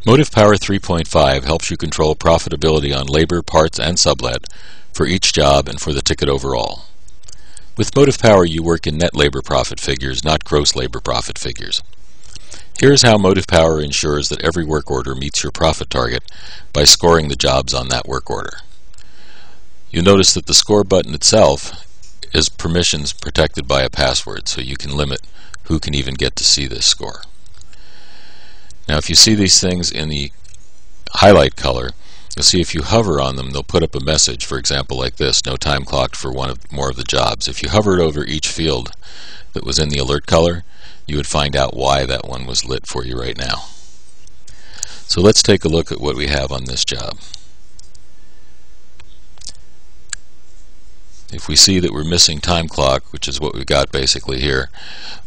Motive Power 3.5 helps you control profitability on labor, parts, and sublet for each job and for the ticket overall. With Motive Power, you work in net labor profit figures, not gross labor profit figures. Here's how Motive Power ensures that every work order meets your profit target by scoring the jobs on that work order. You'll notice that the score button itself is permissions protected by a password, so you can limit who can even get to see this score. Now if you see these things in the highlight color, you'll see if you hover on them, they'll put up a message, for example like this, no time clocked for more of the jobs. If you hovered over each field that was in the alert color, you would find out why that one was lit for you right now. So let's take a look at what we have on this job. If we see that we're missing time clock, which is what we got basically here,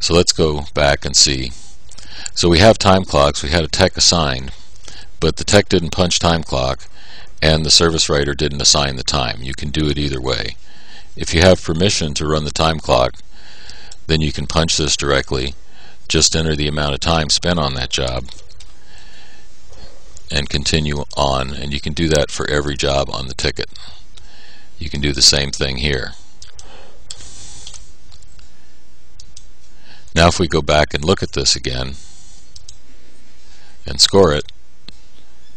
so let's go back and see. So we have time clocks, we had a tech assigned, but the tech didn't punch time clock and the service writer didn't assign the time. You can do it either way. If you have permission to run the time clock, then you can punch this directly, just enter the amount of time spent on that job and continue on, and you can do that for every job on the ticket. You can do the same thing here. Now if we go back and look at this again and score it,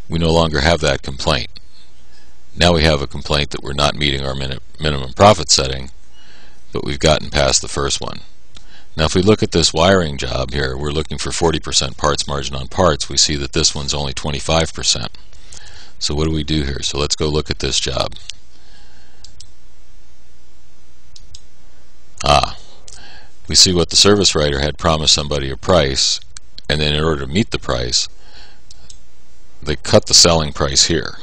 we no longer have that complaint. Now we have a complaint that we're not meeting our minimum profit setting, but we've gotten past the first one. Now if we look at this wiring job here, we're looking for 40% parts margin on parts. We see that this one's only 25%. So what do we do here? So let's go look at this job. We see what the service writer had promised somebody a price, and then in order to meet the price, they cut the selling price here.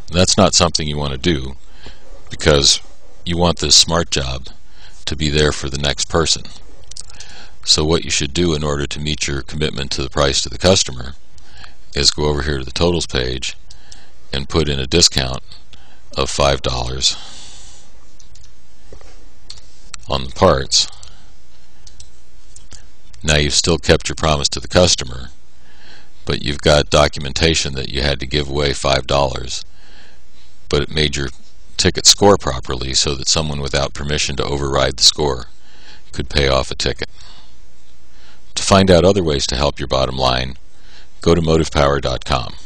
And that's not something you want to do, because you want this smart job to be there for the next person. So what you should do in order to meet your commitment to the price to the customer is go over here to the totals page and put in a discount of $5 on the parts. Now you've still kept your promise to the customer, but you've got documentation that you had to give away $5, but it made your ticket score properly so that someone without permission to override the score could pay off a ticket. To find out other ways to help your bottom line, go to motivepower.com.